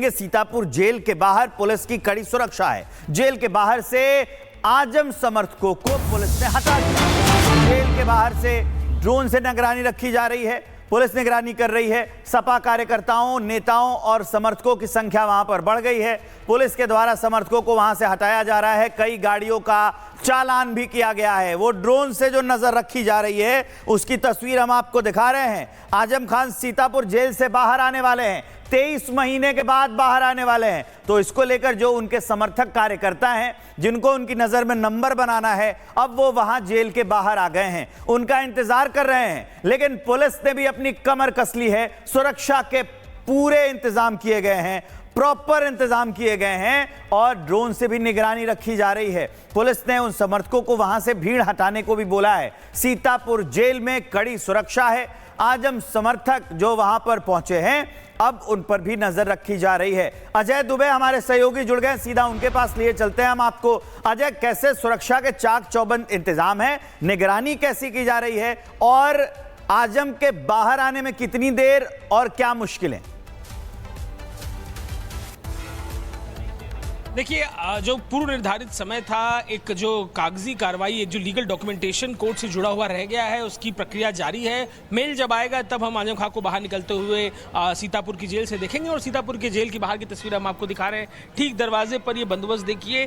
देखेंगे सीतापुर जेल के बाहर पुलिस की कड़ी सुरक्षा है। जेल के बाहर से आजम समर्थकों को पुलिस ने हटा दिया। जेल के बाहर से ड्रोन से निगरानी रखी जा रही है, पुलिस निगरानी कर रही है। सपा कार्यकर्ताओं, नेताओं और समर्थकों की संख्या वहां पर बढ़ गई है। पुलिस के द्वारा समर्थकों को वहां से हटाया जा रहा है। कई गाड़ियों का चालान भी किया गया है। वो ड्रोन से जो नजर रखी जा रही है उसकी तस्वीर हम आपको दिखा रहे हैं। आजम खान सीतापुर जेल से बाहर आने वाले हैं, 23 महीने के बाद बाहर आने वाले हैं। तो इसको लेकर जो उनके समर्थक कार्यकर्ता हैं, जिनको उनकी नजर में नंबर बनाना है, अब वो वहां जेल के बाहर आ गए हैं, उनका इंतजार कर रहे हैं। लेकिन पुलिस ने भी अपनी कमर कस ली है। सुरक्षा के पूरे इंतजाम किए गए हैं, प्रॉपर इंतजाम किए गए हैं और ड्रोन से भी निगरानी रखी जा रही है। पुलिस ने उन समर्थकों को वहां से भीड़ हटाने को भी बोला है। सीतापुर जेल में कड़ी सुरक्षा है। आजम समर्थक जो वहां पर पहुंचे हैं, अब उन पर भी नजर रखी जा रही है। अजय दुबे हमारे सहयोगी जुड़ गए, सीधा उनके पास लिए चलते हैं हम आपको। अजय, कैसे सुरक्षा के चाक चौबंद इंतजाम है, निगरानी कैसी की जा रही है और आजम के बाहर आने में कितनी देर और क्या मुश्किलें? देखिए, जो पूर्व निर्धारित समय था, एक जो कागजी कार्रवाई, एक जो लीगल डॉक्यूमेंटेशन कोर्ट से जुड़ा हुआ रह गया है, उसकी प्रक्रिया जारी है। मेल जब आएगा तब हम आजम खां को बाहर निकलते हुए सीतापुर की जेल से देखेंगे और सीतापुर के जेल की बाहर की तस्वीर हम आपको दिखा रहे हैं। ठीक दरवाजे पर ये बंदोबस्त देखिए,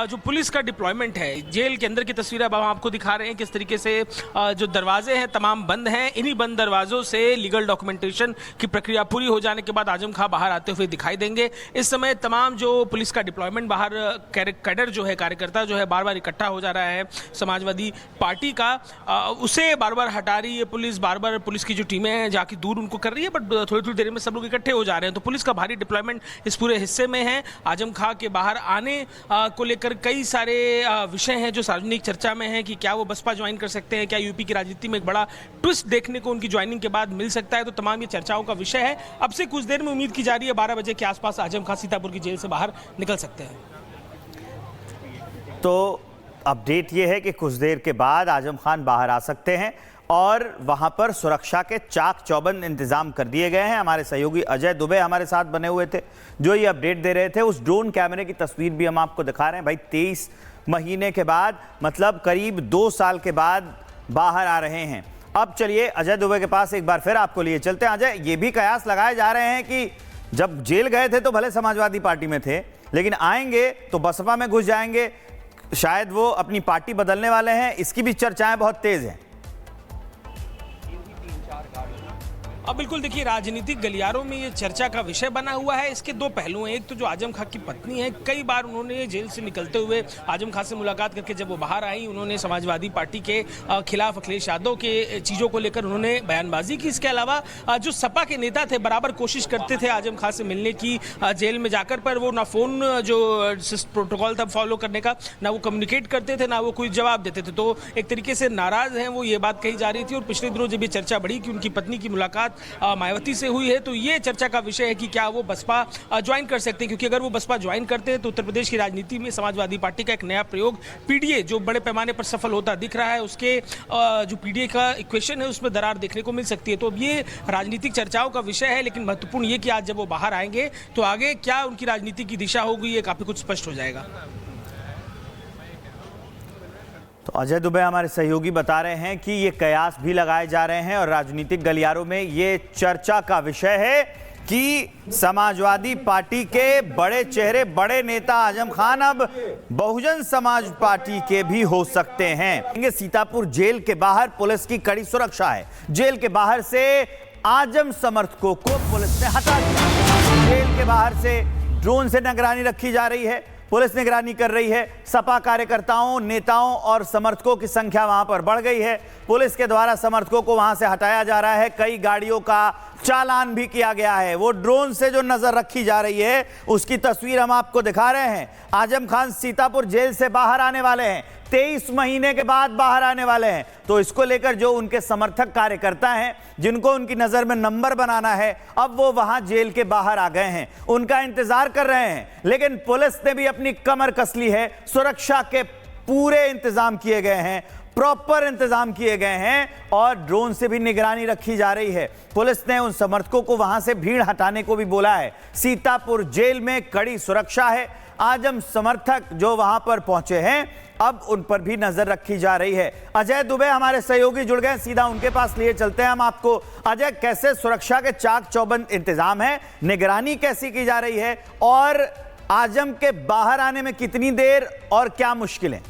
जो पुलिस का डिप्लॉयमेंट है। जेल के अंदर की तस्वीर अब हम आपको दिखा रहे हैं किस तरीके से जो दरवाजे हैं तमाम बंद हैं। इन्हीं बंद दरवाजों से लीगल डॉक्यूमेंटेशन की प्रक्रिया पूरी हो जाने के बाद आजम खां बाहर आते हुए दिखाई देंगे। इस समय तमाम जो पुलिस का डिप्लॉयमेंट बाहर, कैडर जो है, कार्यकर्ता जो है, बार बार इकट्ठा हो जा रहा है समाजवादी पार्टी का, उसे बार बार हटा रही है पुलिस। बार बार पुलिस की जो टीमें हैं जाके दूर उनको कर रही है, बट थोड़ी थोड़ी देर में सब लोग इकट्ठे हो जा रहे हैं। तो पुलिस का भारी डिप्लॉयमेंट इस पूरे हिस्से में है। आजम खां के बाहर आने को लेकर कई सारे विषय हैं जो सार्वजनिक चर्चा में है कि क्या वो बसपा ज्वाइन कर सकते हैं, क्या यूपी की राजनीति में एक बड़ा ट्विस्ट देखने को उनकी ज्वाइनिंग के बाद मिल सकता है। तो तमाम ये चर्चाओं का विषय है। अब से कुछ देर में उम्मीद की जा रही है 12 बजे के आसपास आजम खां सीतापुर की जेल से बाहर निकल सकते हैं। तो अपडेट यह है कि कुछ देर के बाद आजम खान बाहर आ सकते हैं और वहां पर सुरक्षा के चाक चौबंद इंतजाम कर दिए गए हैं। हमारे सहयोगी अजय दुबे हमारे साथ बने हुए थे जो ये अपडेट दे रहे थे। उस ड्रोन कैमरे की तस्वीर भी हम आपको दिखा रहे हैं। भाई, 23 महीने के बाद, मतलब करीब 2 साल के बाद बाहर आ रहे हैं। अब चलिए अजय दुबे के पास एक बार फिर आपको लिए चलते हैं। अजय, ये भी कयास लगाए जा रहे हैं कि जब जेल गए थे तो भले समाजवादी पार्टी में थे, लेकिन आएंगे तो बसपा में घुस जाएंगे, शायद वो अपनी पार्टी बदलने वाले हैं। इसकी भी चर्चाएं बहुत तेज हैं। अब बिल्कुल देखिए, राजनीतिक गलियारों में ये चर्चा का विषय बना हुआ है। इसके दो पहलू हैं। एक तो जो आजम खां की पत्नी है, कई बार उन्होंने जेल से निकलते हुए आजम खां से मुलाकात करके जब वो बाहर आई, उन्होंने समाजवादी पार्टी के खिलाफ अखिलेश यादव के चीज़ों को लेकर उन्होंने बयानबाजी की। इसके अलावा जो सपा के नेता थे, बराबर कोशिश करते थे आजम खां से मिलने की जेल में जाकर, पर वो ना फ़ोन जो प्रोटोकॉल था फॉलो करने का, ना वो कम्युनिकेट करते थे, ना वो कोई जवाब देते थे। तो एक तरीके से नाराज़ हैं वो, ये बात कही जा रही थी। और पिछले दिनों जब ये चर्चा बढ़ी कि उनकी पत्नी की मुलाकात मायावती से हुई है, तो ये चर्चा का विषय है कि क्या वो बसपा ज्वाइन कर सकते हैं। क्योंकि अगर वो बसपा ज्वाइन करते हैं तो उत्तर प्रदेश की राजनीति में समाजवादी पार्टी का एक नया प्रयोग पीडीए जो बड़े पैमाने पर सफल होता दिख रहा है, उसके जो पीडीए का इक्वेशन है उसमें दरार देखने को मिल सकती है। तो अब ये राजनीतिक चर्चाओं का विषय है। लेकिन महत्वपूर्ण ये कि आज जब वो बाहर आएंगे तो आगे क्या उनकी राजनीति की दिशा होगी, ये काफी कुछ स्पष्ट हो जाएगा। तो अजय दुबे हमारे सहयोगी बता रहे हैं कि ये कयास भी लगाए जा रहे हैं और राजनीतिक गलियारों में ये चर्चा का विषय है कि समाजवादी पार्टी के बड़े चेहरे, बड़े नेता आजम खान अब बहुजन समाज पार्टी के भी हो सकते हैं। सीतापुर जेल के बाहर पुलिस की कड़ी सुरक्षा है। जेल के बाहर से आजम समर्थकों को पुलिस ने हटा दिया। जेल के बाहर से ड्रोन से निगरानी रखी जा रही है, पुलिस निगरानी कर रही है। सपा कार्यकर्ताओं, नेताओं और समर्थकों की संख्या वहां पर बढ़ गई है। पुलिस के द्वारा समर्थकों को वहां से हटाया जा रहा है। कई गाड़ियों का चालान भी किया गया है। वो ड्रोन से जो नजर रखी जा रही है उसकी तस्वीर हम आपको दिखा रहे हैं। आजम खान सीतापुर जेल से बाहर आने वाले हैं, 23 महीने के बाद बाहर आने वाले हैं। तो इसको लेकर जो उनके समर्थक कार्यकर्ता हैं, जिनको उनकी नजर में नंबर बनाना है, अब वो वहां जेल के बाहर आ गए हैं, उनका इंतजार कर रहे हैं। लेकिन पुलिस ने भी अपनी कमर कस ली है। सुरक्षा के पूरे इंतजाम किए गए हैं, प्रॉपर इंतजाम किए गए हैं और ड्रोन से भी निगरानी रखी जा रही है। पुलिस ने उन समर्थकों को वहां से भीड़ हटाने को भी बोला है। सीतापुर जेल में कड़ी सुरक्षा है। आजम समर्थक जो वहां पर पहुंचे हैं, अब उन पर भी नजर रखी जा रही है। अजय दुबे हमारे सहयोगी जुड़ गए, सीधा उनके पास लिए चलते हैं हम आपको। अजय, कैसे सुरक्षा के चाक चौबंद इंतजाम है, निगरानी कैसी की जा रही है और आजम के बाहर आने में कितनी देर और क्या मुश्किलें?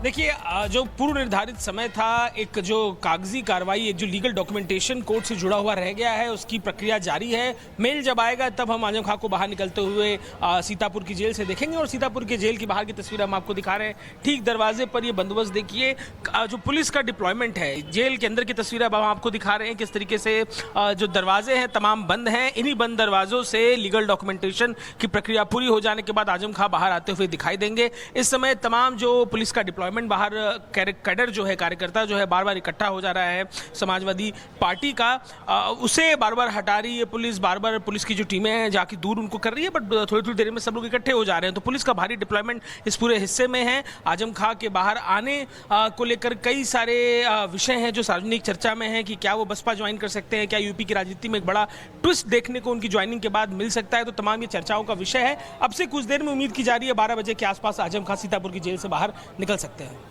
देखिए, जो पूर्व निर्धारित समय था, एक जो कागजी कार्रवाई, एक जो लीगल डॉक्यूमेंटेशन कोर्ट से जुड़ा हुआ रह गया है, उसकी प्रक्रिया जारी है। मेल जब आएगा तब हम आजम खां को बाहर निकलते हुए सीतापुर की जेल से देखेंगे और सीतापुर के जेल की बाहर की तस्वीर हम आपको दिखा रहे हैं। ठीक दरवाजे पर ये बंदोबस्त देखिए, जो पुलिस का डिप्लॉयमेंट है। जेल के अंदर की तस्वीर अब हम आपको दिखा रहे हैं किस तरीके से जो दरवाजे हैं तमाम बंद हैं। इन्हीं बंद दरवाजों से लीगल डॉक्यूमेंटेशन की प्रक्रिया पूरी हो जाने के बाद आजम खां बाहर आते हुए दिखाई देंगे। इस समय तमाम जो पुलिस का डिप्लॉयमेंट बाहर, कैडर जो है, कार्यकर्ता जो है, बार बार इकट्ठा हो जा रहा है समाजवादी पार्टी का, उसे बार बार हटा रही है पुलिस। बार बार पुलिस की जो टीमें हैं जाके दूर उनको कर रही है, बट थोड़ी थोड़ी देर में सब लोग इकट्ठे हो जा रहे हैं। तो पुलिस का भारी डिप्लॉयमेंट इस पूरे हिस्से में है। आजम खां के बाहर आने को लेकर कई सारे विषय हैं जो सार्वजनिक चर्चा में है कि क्या वो बसपा ज्वाइन कर सकते हैं, क्या यूपी की राजनीति में एक बड़ा ट्विस्ट देखने को उनकी ज्वाइनिंग के बाद मिल सकता है। तो तमाम ये चर्चाओं का विषय है। अब से कुछ देर में उम्मीद की जा रही है 12 बजे के आसपास आजम खां सीतापुर की जेल से बाहर निकल सकते हैं।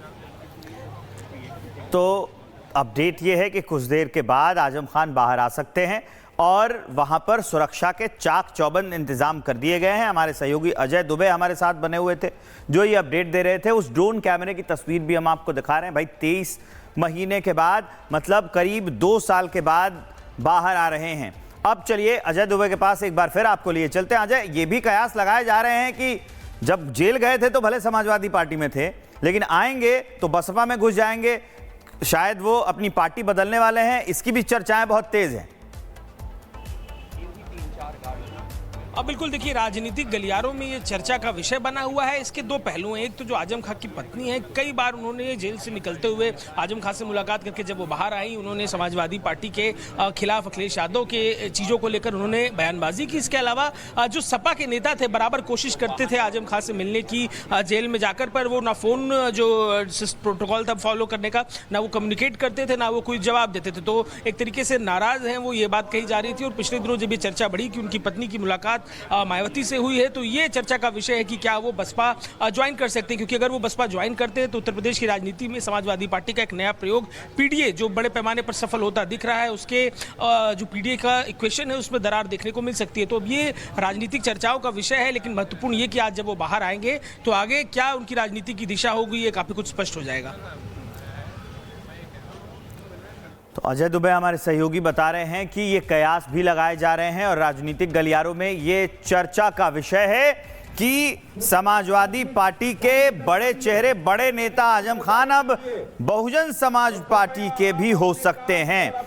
तो अपडेट यह है कि कुछ देर के बाद आजम खान बाहर आ सकते हैं और वहां पर सुरक्षा के चाक चौबंद इंतजाम कर दिए गए हैं। हमारे सहयोगी अजय दुबे हमारे साथ बने हुए थे जो ये अपडेट दे रहे थे। उस ड्रोन कैमरे की तस्वीर भी हम आपको दिखा रहे हैं। भाई, 23 महीने के बाद, मतलब करीब 2 साल के बाद बाहर आ रहे हैं। अब चलिए अजय दुबे के पास एक बार फिर आपको लिए चलते हैं। अजय, ये भी कयास लगाए जा रहे हैं कि जब जेल गए थे तो भले समाजवादी पार्टी में थे, लेकिन आएंगे तो बसपा में घुस जाएंगे, शायद वो अपनी पार्टी बदलने वाले हैं। इसकी भी चर्चाएं बहुत तेज हैं। अब बिल्कुल देखिए, राजनीतिक गलियारों में ये चर्चा का विषय बना हुआ है। इसके दो पहलू हैं। एक तो जो आजम खां की पत्नी है, कई बार उन्होंने जेल से निकलते हुए आजम खां से मुलाकात करके जब वो बाहर आई, उन्होंने समाजवादी पार्टी के खिलाफ अखिलेश यादव के चीज़ों को लेकर उन्होंने बयानबाजी की। इसके अलावा जो सपा के नेता थे बराबर कोशिश करते थे आजम खां से मिलने की जेल में जाकर, पर वो ना फ़ोन जो प्रोटोकॉल था फॉलो करने का, ना वो कम्युनिकेट करते थे, ना वो कोई जवाब देते थे। तो एक तरीके से नाराज़ हैं वो, ये बात कही जा रही थी। और पिछले दिनों जब ये चर्चा बढ़ी कि उनकी पत्नी की मुलाकात मायावती से हुई है, तो ये चर्चा का विषय है कि क्या वो बसपा ज्वाइन कर सकते हैं। क्योंकि अगर वो बसपा ज्वाइन करते हैं तो उत्तर प्रदेश की राजनीति में समाजवादी पार्टी का एक नया प्रयोग पीडीए जो बड़े पैमाने पर सफल होता दिख रहा है, उसके जो पीडीए का इक्वेशन है उसमें दरार देखने को मिल सकती है। तो अब ये राजनीतिक चर्चाओं का विषय है, लेकिन महत्वपूर्ण ये कि आज जब वो बाहर आएंगे तो आगे क्या उनकी राजनीति की दिशा होगी, ये काफी कुछ स्पष्ट हो जाएगा। तो अजय दुबे हमारे सहयोगी बता रहे हैं कि ये कयास भी लगाए जा रहे हैं और राजनीतिक गलियारों में ये चर्चा का विषय है कि समाजवादी पार्टी के बड़े चेहरे, बड़े नेता आजम खान अब बहुजन समाज पार्टी के भी हो सकते हैं।